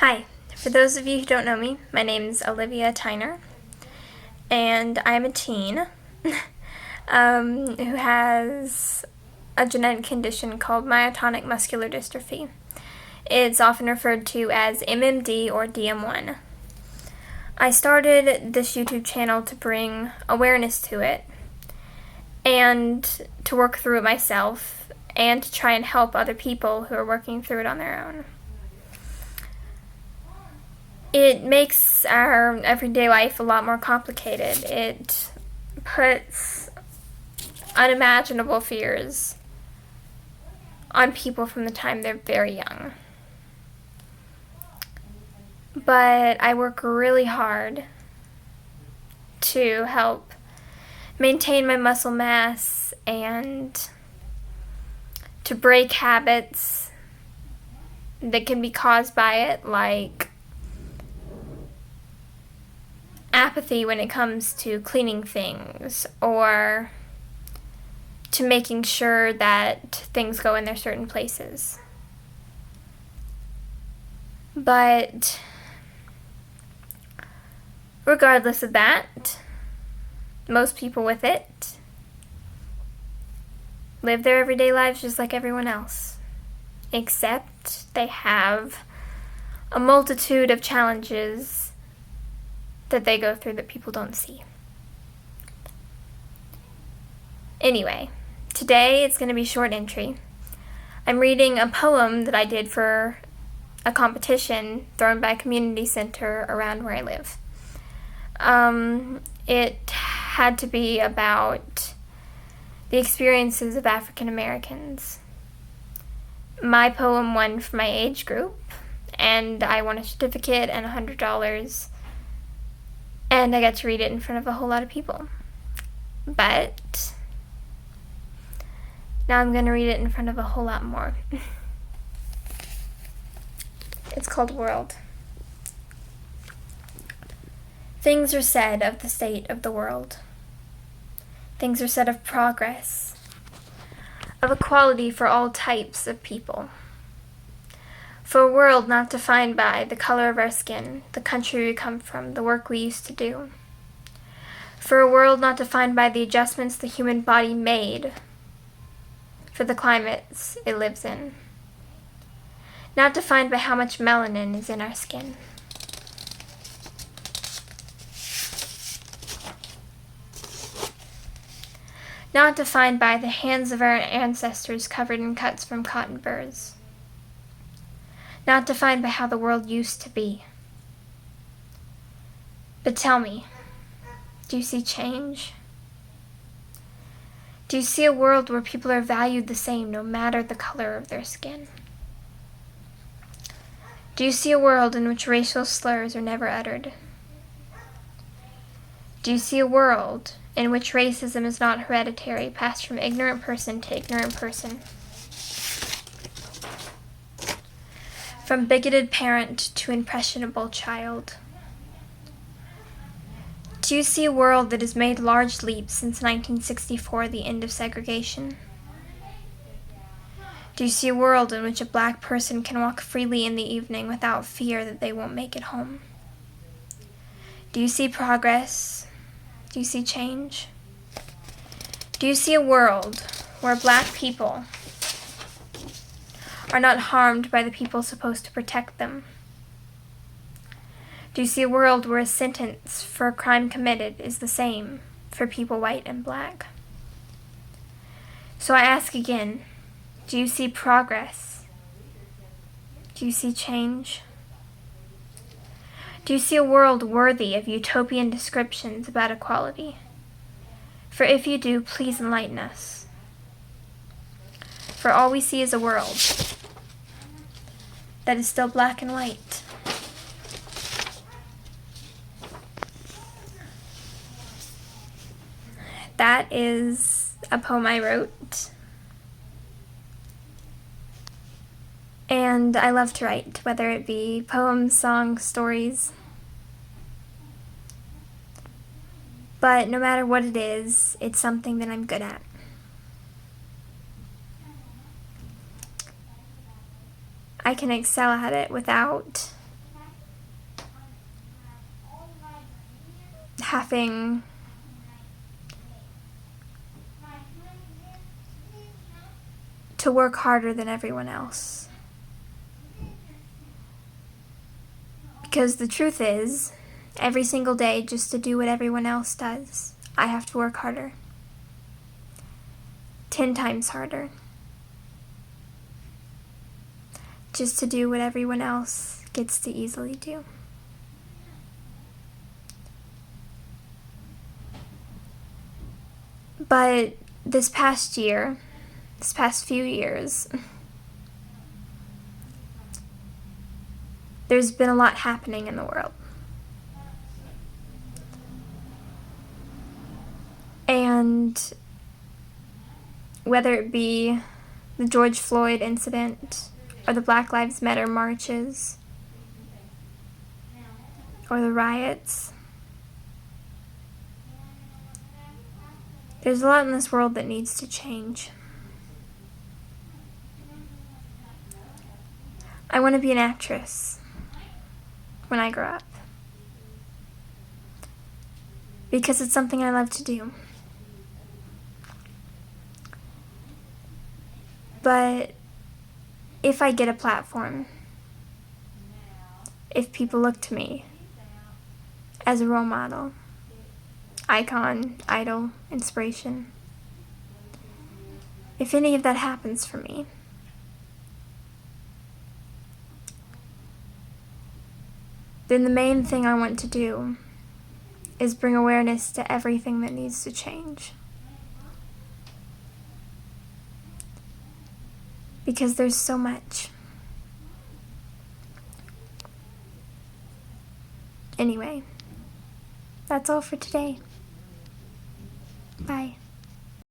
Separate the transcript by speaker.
Speaker 1: Hi, for those of you who don't know me, my name's Olivia Tyner, and I'm a teen who has a genetic condition called myotonic muscular dystrophy. It's often referred to as MMD or DM1. I started this YouTube channel to bring awareness to it and to work through it myself and to try and help other people who are working through it on their own. It makes our everyday life a lot more complicated. It puts unimaginable fears on people from the time they're very young. But I work really hard to help maintain my muscle mass and to break habits that can be caused by it, like apathy when it comes to cleaning things, or to making sure that things go in their certain places. But regardless of that, most people with it live their everyday lives just like everyone else, except they have a multitude of challenges that they go through that people don't see. Anyway, today it's going to be short entry. I'm reading a poem that I did for a competition thrown by a community center around where I live. It had to be about the experiences of African Americans. My poem won for my age group, and I won a certificate and $100. And I got to read it in front of a whole lot of people. But now I'm going to read it in front of a whole lot more. It's called World. Things are said of the state of the world. Things are said of progress, of equality for all types of people. For a world not defined by the color of our skin, the country we come from, the work we used to do. For a world not defined by the adjustments the human body made for the climates it lives in. Not defined by how much melanin is in our skin. Not defined by the hands of our ancestors covered in cuts from cotton burrs. Not defined by how the world used to be. But tell me, do you see change? Do you see a world where people are valued the same no matter the color of their skin? Do you see a world in which racial slurs are never uttered? Do you see a world in which racism is not hereditary, passed from ignorant person to ignorant person? From bigoted parent to impressionable child. Do you see a world that has made large leaps since 1964, the end of segregation? Do you see a world in which a black person can walk freely in the evening without fear that they won't make it home? Do you see progress? Do you see change? Do you see a world where black people are not harmed by the people supposed to protect them? Do you see a world where a sentence for a crime committed is the same for people white and black? So I ask again, do you see progress? Do you see change? Do you see a world worthy of utopian descriptions about equality? For if you do, please enlighten us. For all we see is a world that is still black and white. That is a poem I wrote. And I love to write, whether it be poems, songs, stories. But no matter what it is, it's something that I'm good at. I can excel at it without having to work harder than everyone else. Because the truth is, every single day, just to do what everyone else does, I have to work harder. 10 times harder. Just to do what everyone else gets to easily do. But this past few years, there's been a lot happening in the world. And whether it be the George Floyd incident, or the Black Lives Matter marches, or the riots, there's a lot in this world that needs to change. I want to be an actress when I grow up, because it's something I love to do. But if I get a platform, if people look to me as a role model, icon, idol, inspiration, if any of that happens for me, then the main thing I want to do is bring awareness to everything that needs to change. Because there's so much. Anyway, that's all for today. Bye.